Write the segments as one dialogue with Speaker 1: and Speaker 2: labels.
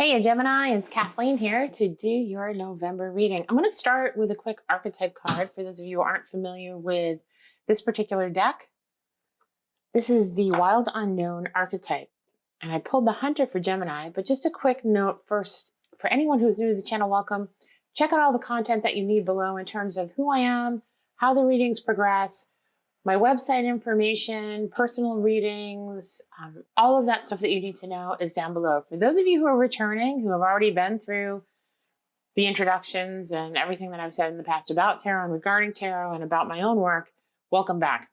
Speaker 1: Hey Gemini, it's Kathleen here to do your November reading. I'm going to start with a quick archetype card for those of you who aren't familiar with this particular deck. This is the Wild Unknown archetype, and I pulled the Hunter for Gemini, but just a quick note first, for anyone who's new to the channel, welcome. Check out all the content that you need below in terms of who I am, how the readings progress, my website information, personal readings, all of that stuff that you need to know is down below. For those of you who are returning, who have already been through the introductions and everything that I've said in the past about tarot and regarding tarot and about my own work, welcome back.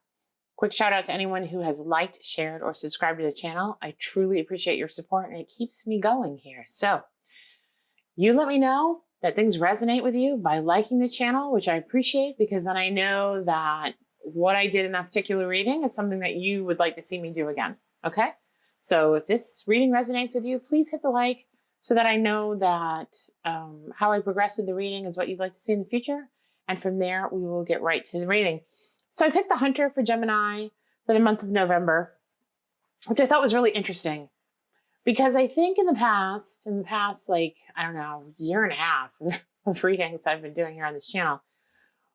Speaker 1: Quick shout out to anyone who has liked, shared, or subscribed to the channel. I truly appreciate your support and it keeps me going here. So you let me know that things resonate with you by liking the channel, which I appreciate because then I know that what I did in that particular reading is something that you would like to see me do again, okay? So if this reading resonates with you, please hit the like so that I know that how I progress with the reading is what you'd like to see in the future. And from there, we will get right to the reading. So I picked the Hunter for Gemini for the month of November, which I thought was really interesting because I think in the past, like, I don't know, year and a half of readings I've been doing here on this channel,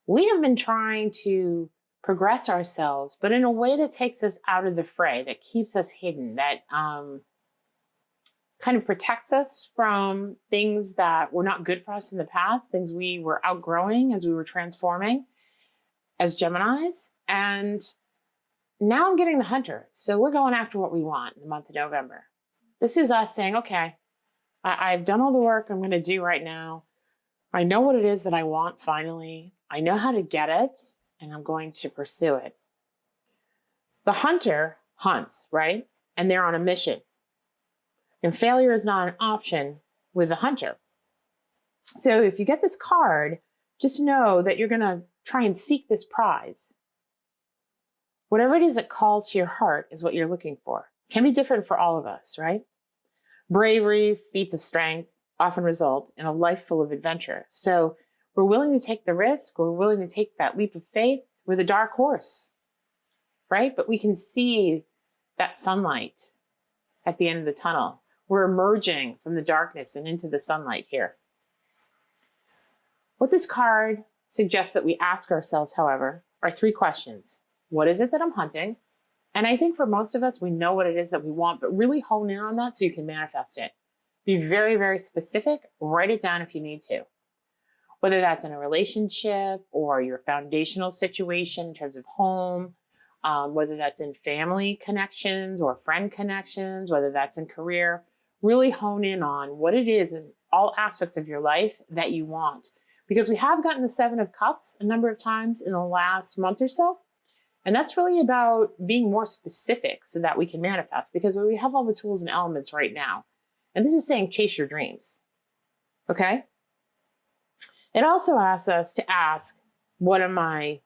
Speaker 1: we have been trying to progress ourselves, but in a way that takes us out of the fray, that keeps us hidden, that kind of protects us from things that were not good for us in the past, things we were outgrowing as we were transforming as Geminis. And now I'm getting the Hunter. So we're going after what we want in the month of November. This is us saying, okay, I've done all the work I'm going to do right now. I know what it is that I want finally. I know how to get it. And I'm going to pursue it. The Hunter hunts, right? And they're on a mission. And failure is not an option with the Hunter. So if you get this card, just know that you're going to try and seek this prize. Whatever it is that calls to your heart is what you're looking for. It can be different for all of us, right? Bravery, feats of strength often result in a life full of adventure. So we're willing to take the risk. We're willing to take that leap of faith with a dark horse, right? But we can see that sunlight at the end of the tunnel. We're emerging from the darkness and into the sunlight here. What this card suggests that we ask ourselves, however, are three questions. What is it that I'm hunting? And I think for most of us, we know what it is that we want, but really hone in on that so you can manifest it. Be very, very specific. Write it down if you need to. Whether that's in a relationship or your foundational situation in terms of home, whether that's in family connections or friend connections, whether that's in career, really hone in on what it is in all aspects of your life that you want. Because we have gotten the Seven of Cups a number of times in the last month or so. And that's really about being more specific so that we can manifest, because we have all the tools and elements right now. And this is saying chase your dreams, okay? It also asks us to ask, why am I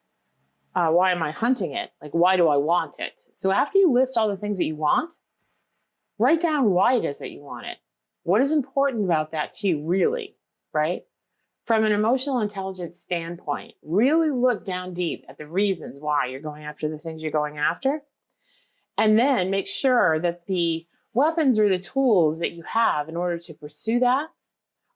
Speaker 1: hunting it? Like, why do I want it? So after you list all the things that you want, write down why it is that you want it. What is important about that to you, really, right? From an emotional intelligence standpoint, really look down deep at the reasons why you're going after the things you're going after. And then make sure that the weapons or the tools that you have in order to pursue that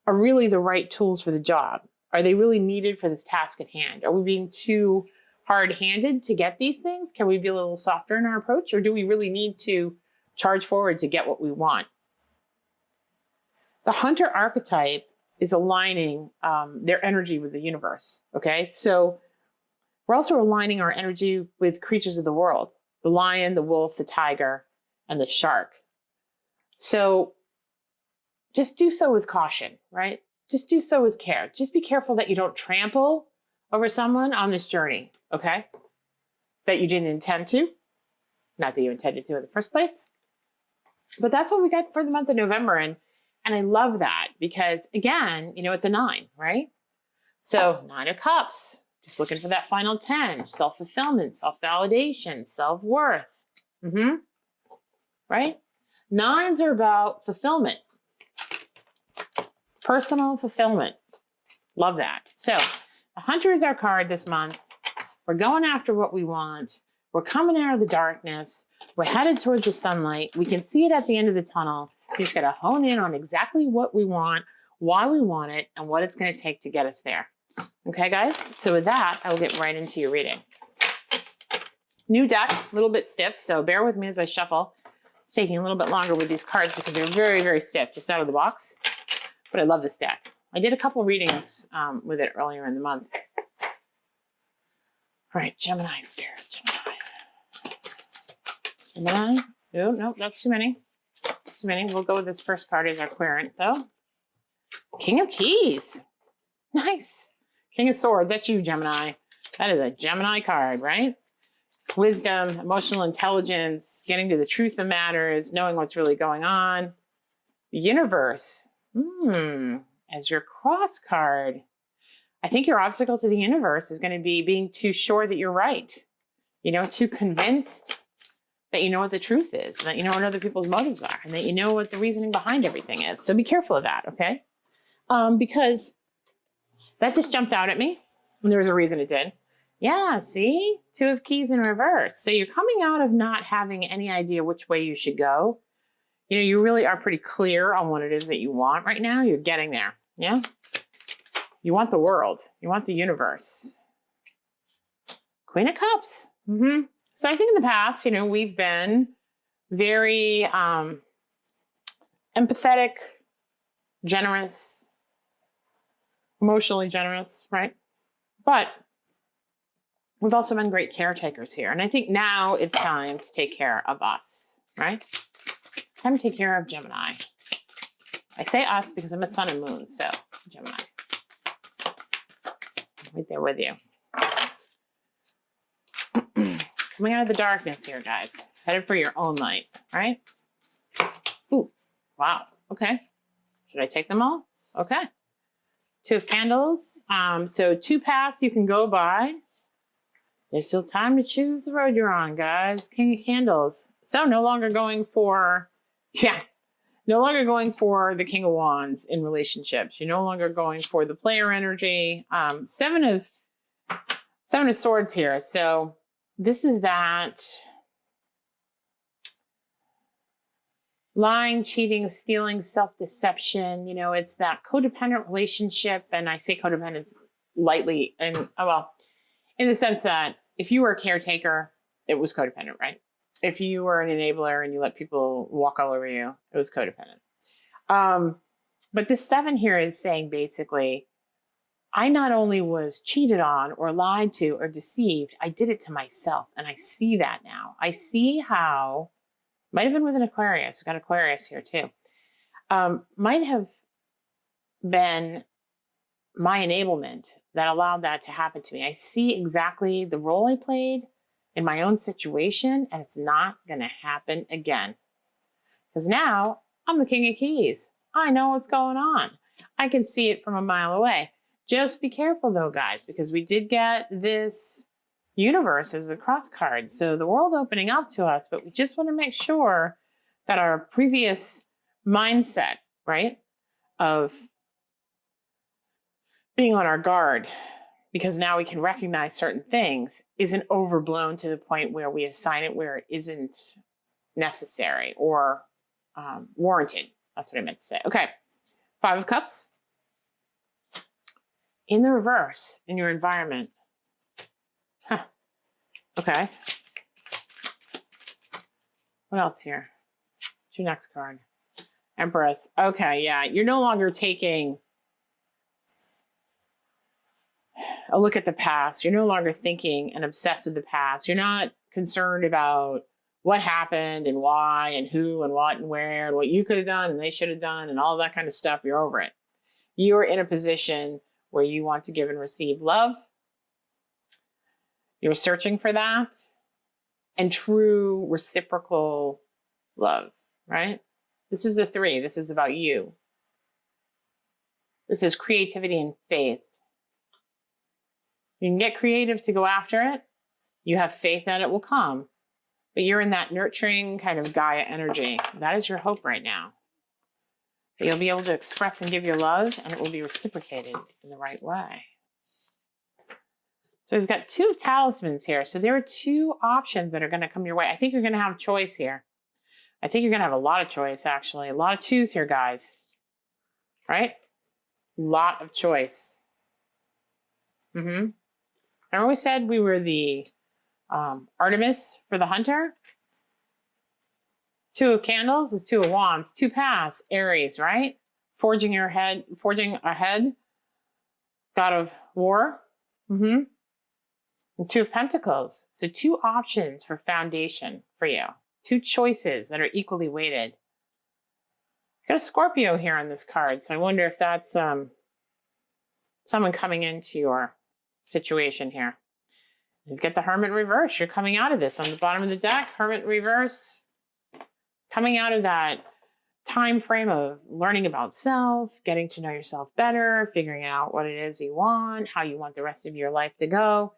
Speaker 1: are really the right tools for the job. Are they really needed for this task at hand? Are we being too hard-handed to get these things? Can we be a little softer in our approach? Or do we really need to charge forward to get what we want? The Hunter archetype is aligning their energy with the universe, okay? So we're also aligning our energy with creatures of the world, the lion, the wolf, the tiger, and the shark. So just do so with caution, right? Just do so with care. Just be careful that you don't trample over someone on this journey, okay? That you didn't intend to. Not that you intended to in the first place. But that's what we got for the month of November. And I love that because, again, you know, it's a 9, right? So 9 of Cups, just looking for that final 10. Self-fulfillment, self-validation, self-worth. Right? 9s are about fulfillment. Personal fulfillment. Love that. So the Hunter is our card this month. We're going after what we want. We're coming out of the darkness. We're headed towards the sunlight. We can see it at the end of the tunnel. You just got to hone in on exactly what we want, why we want it, and what it's going to take to get us there. Okay, guys? So with that, I will get right into your reading. New deck, a little bit stiff, so bear with me as I shuffle. It's taking a little bit longer with these cards because they're very, very stiff just out of the box. But I love this deck. I did a couple readings with it earlier in the month. All right, Gemini Spirit, Gemini. No, that's too many. Too many. We'll go with this first card as our querent, though. King of Keys. Nice. King of Swords. That's you, Gemini. That is a Gemini card, right? Wisdom, emotional intelligence, getting to the truth of matters, knowing what's really going on. The universe. As your cross card. I think your obstacle to the universe is going to be being too sure that you're right. You know, too convinced that you know what the truth is, that you know what other people's motives are, and that you know what the reasoning behind everything is. So be careful of that, okay? Because that just jumped out at me, and there was a reason it did. Yeah, see? 2 of Keys in reverse. So you're coming out of not having any idea which way you should go. You know, you really are pretty clear on what it is that you want right now. You're getting there, yeah? You want the world. You want the universe. Queen of Cups. So I think in the past, you know, we've been very empathetic, generous, emotionally generous, right? But we've also been great caretakers here. And I think now it's time to take care of us, right? Time to take care of Gemini. I say us because I'm a sun and moon, so Gemini. Right there with you. Coming out of the darkness here, guys. Headed for your own light, right? Ooh, wow. Okay. Should I take them all? Okay. 2 of Candles. So 2 paths you can go by. There's still time to choose the road you're on, guys. King of Candles. So no longer going for, no longer going for the King of Wands in relationships. You're no longer going for the player energy. 7 of Swords here. So this is that lying, cheating, stealing, self-deception. You know, it's that codependent relationship. And I say codependence lightly. And, well, in the sense that if you were a caretaker, it was codependent, right? If you were an enabler and you let people walk all over you, it was codependent. But this 7 here is saying basically, I not only was cheated on or lied to or deceived, I did it to myself. And I see that now. I see how, might have been with an Aquarius, we've got Aquarius here too, might have been my enablement that allowed that to happen to me. I see exactly the role I played in my own situation, and it's not going to happen again. Because now I'm the King of Keys. I know what's going on. I can see it from a mile away. Just be careful though, guys, because we did get this universe as a cross card. So the world opening up to us, but we just want to make sure that our previous mindset, right, of being on our guard, because now we can recognize certain things, isn't overblown to the point where we assign it where it isn't necessary or warranted. That's what I meant to say. Okay, 5 of Cups. In the reverse, in your environment. Huh. Okay. What else here? What's your next card? Empress. Okay, yeah. You're no longer taking a look at the past. You're no longer thinking and obsessed with the past. You're not concerned about what happened and why and who and what and where and what you could have done and they should have done and all that kind of stuff. You're over it. You're in a position where you want to give and receive love. You're searching for that and true reciprocal love, right? This is the 3. This is about you. This is creativity and faith. You can get creative to go after it. You have faith that it will come. But you're in that nurturing kind of Gaia energy. That is your hope right now. That you'll be able to express and give your love, and it will be reciprocated in the right way. So we've got 2 talismans here. So there are 2 options that are going to come your way. I think you're going to have choice here. I think you're going to have a lot of choice, actually. A lot of choose here, guys. Right? Lot of choice. Remember we said we were the Artemis for the hunter? 2 of candles is 2 of wands. 2 paths, Aries, right? Forging ahead. God of war. And 2 of pentacles. So 2 options for foundation for you. 2 choices that are equally weighted. Got a Scorpio here on this card, so I wonder if that's someone coming into your situation here. You get the Hermit reverse. You're coming out of this on the bottom of the deck. Hermit reverse. Coming out of that time frame of learning about self, getting to know yourself better, figuring out what it is you want, how you want the rest of your life to go.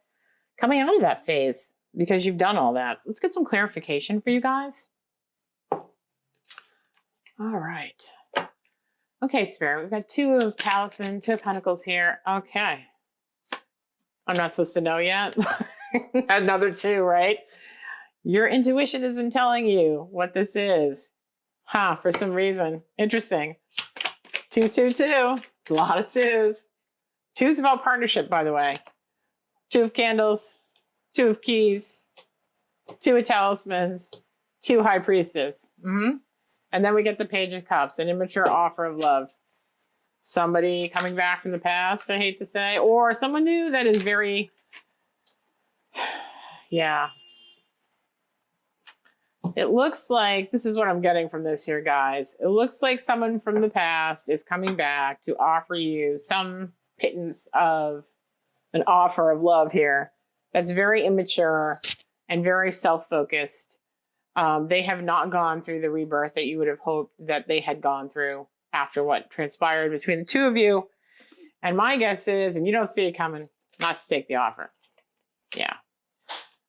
Speaker 1: Coming out of that phase because you've done all that. Let's get some clarification for you guys. All right. Okay, Spirit, we've got 2 of talisman, 2 of pentacles here. Okay. I'm not supposed to know yet. Another 2, right? Your intuition isn't telling you what this is. For some reason. Interesting. 2, 2, 2. It's a lot of 2s. 2's about partnership, by the way. 2 of candles, 2 of keys, 2 of talismans, 2 high priestess. And then we get the Page of Cups, an immature offer of love. Somebody coming back from the past, I hate to say, or someone new that is very, yeah. It looks like, this is what I'm getting from this here, guys. It looks like someone from the past is coming back to offer you some pittance of an offer of love here that's very immature and very self-focused. They have not gone through the rebirth that you would have hoped that they had gone through after what transpired between the 2 of you. And my guess is, and you don't see it coming, not to take the offer. Yeah.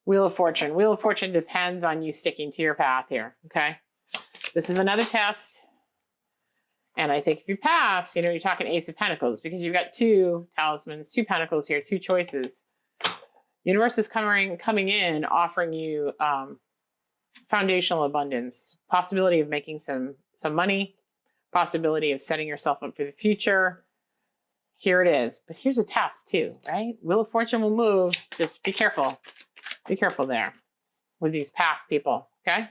Speaker 1: Wheel of Fortune. Wheel of Fortune depends on you sticking to your path here, okay? This is another test. And I think if you pass, you're talking Ace of Pentacles because you've got 2 talismans, 2 pentacles here, 2 choices. Universe is coming in, offering you foundational abundance, possibility of making some money, possibility of setting yourself up for the future. Here it is. But here's a test too, right? Wheel of Fortune will move. Just be careful. Be careful there with these past people, okay?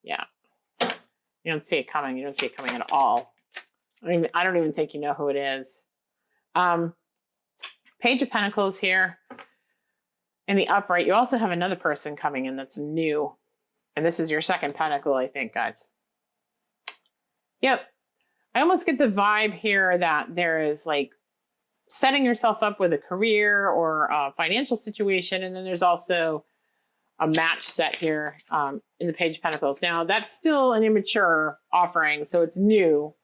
Speaker 1: Yeah. You don't see it coming. You don't see it coming at all. I don't even think you know who it is. Page of Pentacles here. In the upright, you also have another person coming in that's new. And this is your 2nd pentacle, I think, guys. Yep. I almost get the vibe here that there is like setting yourself up with a career or a financial situation. And then there's also a match set here in the Page of Pentacles. Now, that's still an immature offering, so it's new.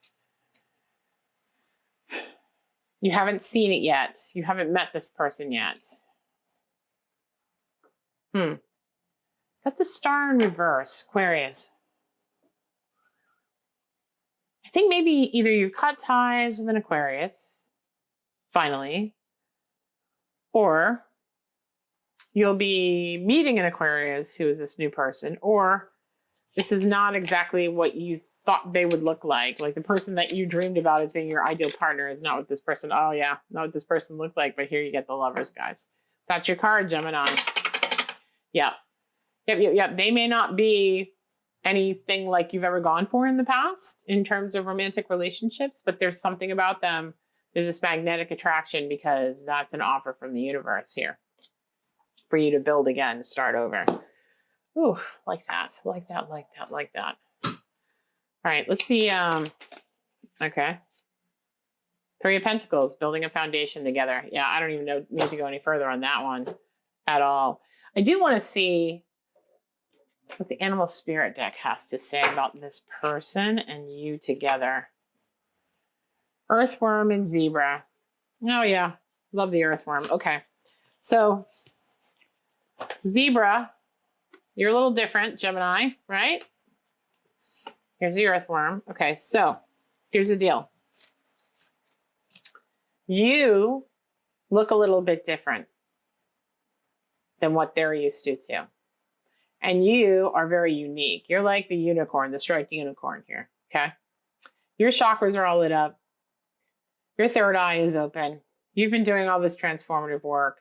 Speaker 1: You haven't seen it yet. You haven't met this person yet. Got the Star in reverse, Aquarius. I think maybe either you cut ties with an Aquarius, finally, or you'll be meeting an Aquarius who is this new person, or this is not exactly what you thought they would look like. Like the person that you dreamed about as being your ideal partner is not what this person, oh yeah, not what this person looked like, but here you get the Lovers, guys. That's your card, Gemini. Yeah. Yep. They may not be anything like you've ever gone for in the past in terms of romantic relationships, but there's something about them. There's this magnetic attraction because that's an offer from the universe here for you to build again, start over. Ooh, like that. All right, let's see. Okay. 3 of Pentacles, building a foundation together. Yeah, I don't even need to go any further on that one at all. I do want to see what the Animal Spirit deck has to say about this person and you together. Earthworm and Zebra. Oh yeah, love the Earthworm. Okay, so Zebra, you're a little different, Gemini, right? Here's the Earthworm. Okay, so here's the deal. You look a little bit different than what they're used to too. And you are very unique. You're like the unicorn, the striped unicorn here, okay? Your chakras are all lit up. Your third eye is open. You've been doing all this transformative work.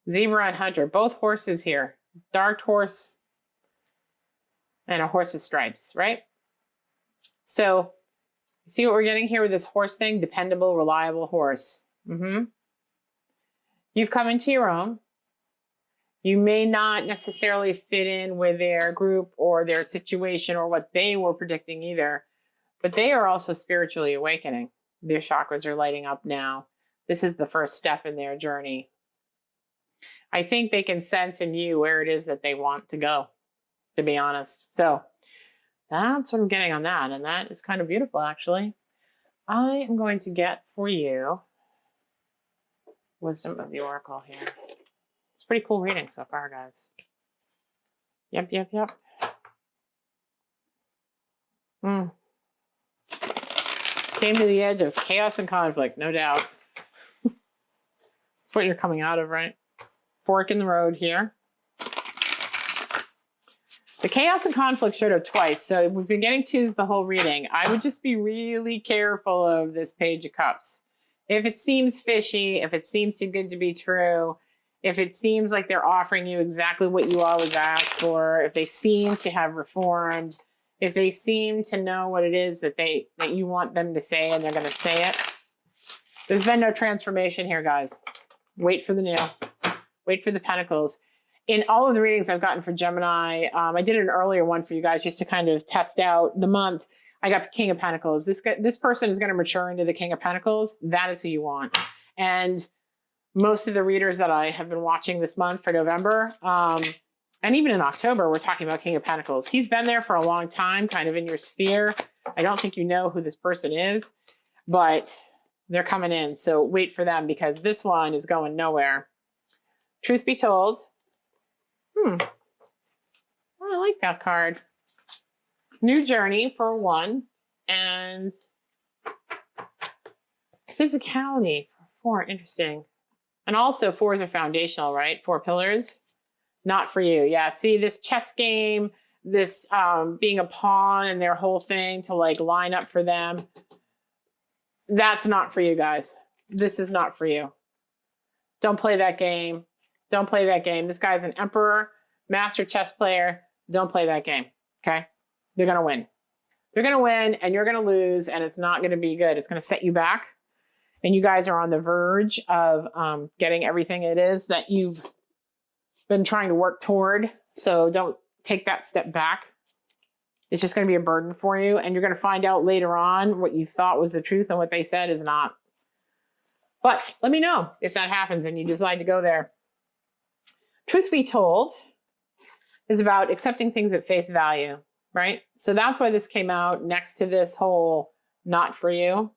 Speaker 1: Zebra and hunter, both horses here. Dark horse and a horse of stripes, right? So, see what we're getting here with this horse thing? Dependable, reliable horse. You've come into your own. You may not necessarily fit in with their group or their situation or what they were predicting either, but they are also spiritually awakening. Their chakras are lighting up now. This is the first step in their journey. I think they can sense in you where it is that they want to go, to be honest. So that's what I'm getting on that. And that is kind of beautiful, actually. I am going to get for you Wisdom of the Oracle here. It's pretty cool reading so far, guys. Yep. Came to the edge of chaos and conflict, no doubt. That's what you're coming out of, right? Fork in the road here. The chaos and conflict showed up twice, so we've been getting twos the whole reading. I would just be really careful of this Page of Cups. If it seems fishy, if it seems too good to be true, if it seems like they're offering you exactly what you always ask for, if they seem to have reformed, if they seem to know what it is that you want them to say and they're going to say it, there's been no transformation here, guys. Wait for the new. Wait for the Pentacles. In all of the readings I've gotten for Gemini, I did an earlier one for you guys just to kind of test out the month. I got King of Pentacles. This person is going to mature into the King of Pentacles. That is who you want. And most of the readers that I have been watching this month for November, and even in October, we're talking about King of Pentacles. He's been there for a long time, kind of in your sphere. I don't think you know who this person is, but they're coming in. So wait for them because this one is going nowhere. Truth be told, I like that card. New journey for one, and physicality for four. Interesting. And also fours are foundational, right? 4 pillars. Not for you. Yeah, see this chess game, this being a pawn and their whole thing to like line up for them. That's not for you guys. This is not for you. Don't play that game. Don't play that game. This guy's an emperor, master chess player. Don't play that game, okay? They're going to win. They're going to win and you're going to lose and it's not going to be good. It's going to set you back. And you guys are on the verge of getting everything it is that you've been trying to work toward. So don't take that step back. It's just going to be a burden for you. And you're going to find out later on what you thought was the truth and what they said is not. But let me know if that happens and you decide to go there. Truth be told is about accepting things at face value, right? So that's why this came out next to this whole not for you.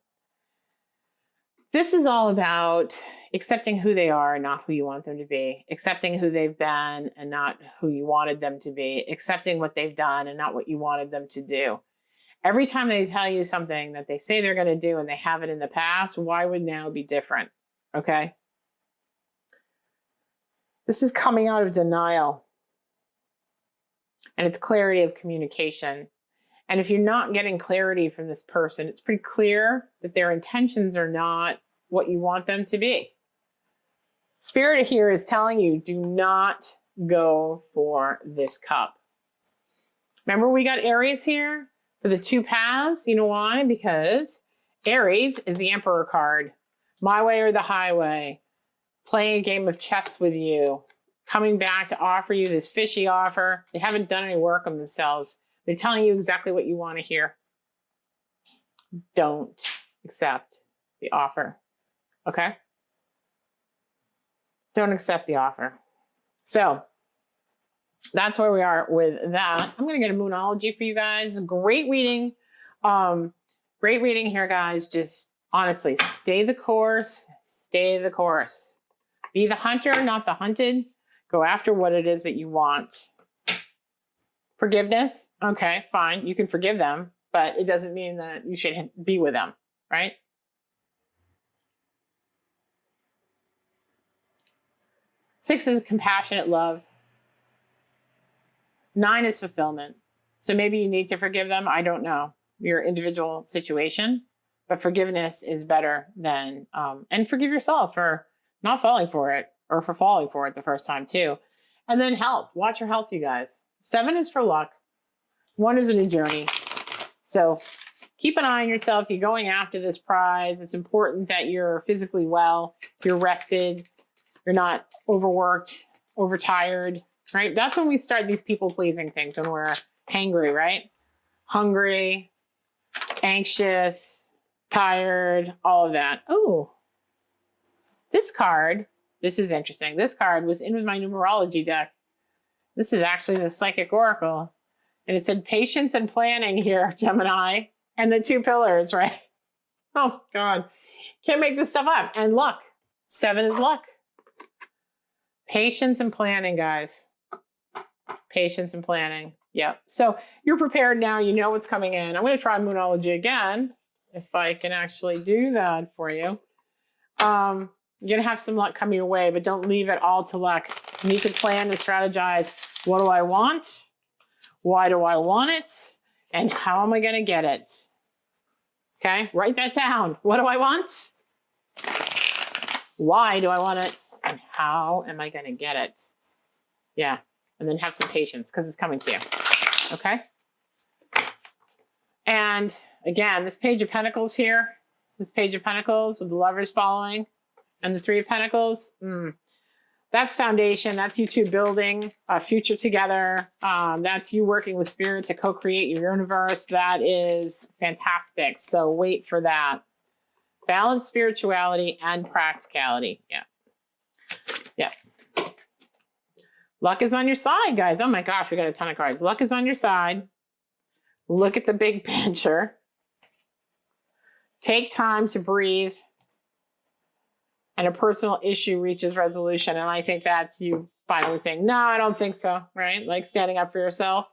Speaker 1: This is all about accepting who they are and not who you want them to be, accepting who they've been and not who you wanted them to be, accepting what they've done and not what you wanted them to do. Every time they tell you something that they say they're going to do and they haven't in the past, why would now be different? Okay? This is coming out of denial. And it's clarity of communication. And if you're not getting clarity from this person, it's pretty clear that their intentions are not what you want them to be. Spirit here is telling you, do not go for this cup. Remember we got Aries here for the 2 paths? You know why? Because Aries is the Emperor card. My way or the highway. Playing a game of chess with you. Coming back to offer you this fishy offer. They haven't done any work on themselves. They're telling you exactly what you want to hear. Don't accept the offer. Okay? Don't accept the offer. So, that's where we are with that. I'm going to get a Moonology for you guys. Great reading. Great reading here, guys. Just honestly, stay the course. Stay the course. Be the hunter, not the hunted. Go after what it is that you want. Forgiveness. Okay, fine. You can forgive them, but it doesn't mean that you should be with them, right? Six is compassionate love. 9 is fulfillment. So maybe you need to forgive them. I don't know your individual situation, but forgiveness is better than, and forgive yourself for not falling for it or for falling for it the first time too. And then health. Watch your health, you guys. 7 is for luck. 1 is a new journey. So keep an eye on yourself. You're going after this prize. It's important that you're physically well, you're rested, you're not overworked, overtired, right? That's when we start these people-pleasing things, when we're hangry, right? Hungry, anxious, tired, all of that. Oh, this card, this is interesting. This card was in with my numerology deck. This is actually the Psychic Oracle. And it said patience and planning here, Gemini. And the 2 pillars, right? Oh, God. Can't make this stuff up. And luck. 7 is luck. Patience and planning, guys. Patience and planning. Yep. So you're prepared now. You know what's coming in. I'm going to try Moonology again, if I can actually do that for you. You're going to have some luck coming your way, but don't leave it all to luck. You need to plan and strategize. What do I want? Why do I want it? And how am I going to get it? Okay, write that down. What do I want? Why do I want it? And how am I going to get it? Yeah, and then have some patience because it's coming to you. Okay? And again, this Page of Pentacles here, this Page of Pentacles with the Lovers following, and the 3 of Pentacles, that's foundation. That's you 2 building a future together. That's you working with Spirit to co-create your universe. That is fantastic. So wait for that. Balance spirituality and practicality. Yeah. Yeah. Luck is on your side, guys. Oh my gosh, we got a ton of cards. Luck is on your side. Look at the big picture. Take time to breathe. And a personal issue reaches resolution. And I think that's you finally saying, no, I don't think so, right? Like standing up for yourself.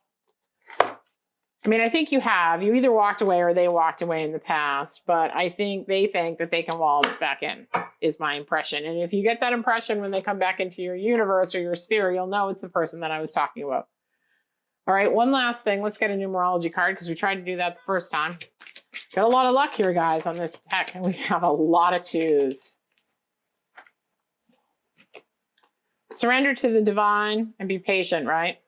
Speaker 1: I mean, I think you have. You either walked away or they walked away in the past. But I think they think that they can waltz back in, is my impression. And if you get that impression when they come back into your universe or your sphere, you'll know it's the person that I was talking about. All right, one last thing. Let's get a numerology card because we tried to do that the first time. Got a lot of luck here, guys, on this deck. And we have a lot of 2s. Surrender to the divine and be patient, right?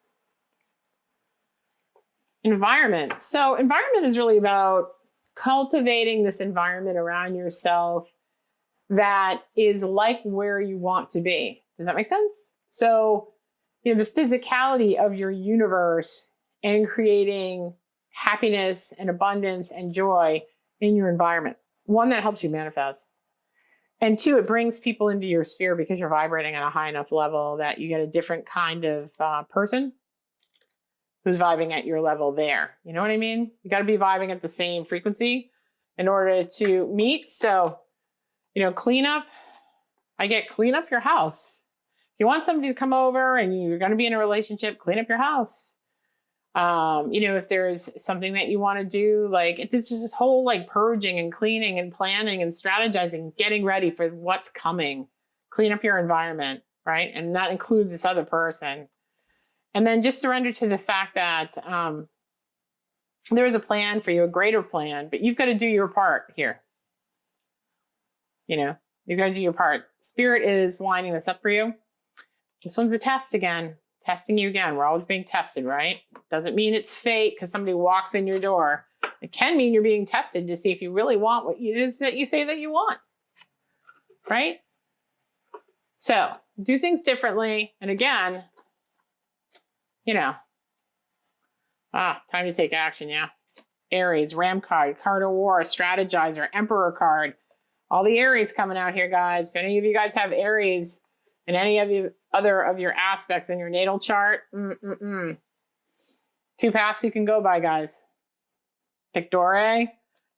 Speaker 1: Environment. So environment is really about cultivating this environment around yourself that is like where you want to be. Does that make sense? So, the physicality of your universe and creating happiness and abundance and joy in your environment. 1, that helps you manifest. And 2, it brings people into your sphere because you're vibrating at a high enough level that you get a different kind of person who's vibing at your level there. You know what I mean? You got to be vibing at the same frequency in order to meet. So, clean up. I get clean up your house. If you want somebody to come over and you're going to be in a relationship, clean up your house. If there's something that you want to do, like it's just this whole like purging and cleaning and planning and strategizing, getting ready for what's coming. Clean up your environment, right? And that includes this other person. And then just surrender to the fact that there is a plan for you, a greater plan, but you've got to do your part here. You've got to do your part. Spirit is lining this up for you. This one's a test again. Testing you again. We're always being tested, right? Doesn't mean it's fate because somebody walks in your door. It can mean you're being tested to see if you really want what it is that you say that you want, right? So do things differently. And again, time to take action, yeah. Aries, Ram card, card of war, strategizer, Emperor card. All the Aries coming out here, guys. If any of you guys have Aries in any of you other of your aspects in your natal chart, 2 paths you can go by, guys. Pick door A,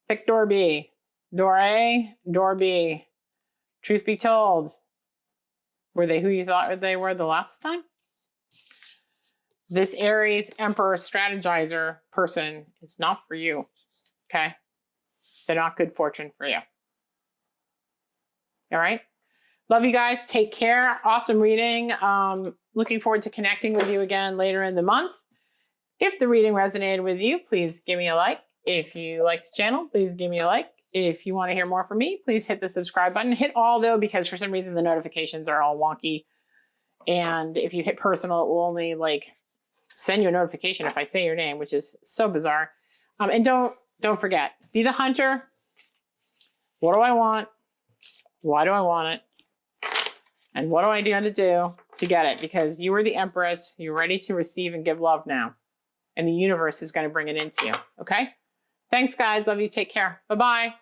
Speaker 1: pick door B. Door A, door B. Truth be told, were they who you thought they were the last time? This Aries, Emperor, strategizer person is not for you, okay? They're not good fortune for you. All right? Love you guys. Take care. Awesome reading. Looking forward to connecting with you again later in the month. If the reading resonated with you, please give me a like. If you liked the channel, please give me a like. If you want to hear more from me, please hit the subscribe button. Hit all though, because for some reason the notifications are all wonky. And if you hit personal, it will only like send you a notification if I say your name, which is so bizarre. And don't forget, be the hunter. What do I want? Why do I want it? And what do I need to do to get it? Because you are the Empress. You're ready to receive and give love now. And the universe is going to bring it into you. Okay? Thanks, guys. Love you. Take care. Bye-bye.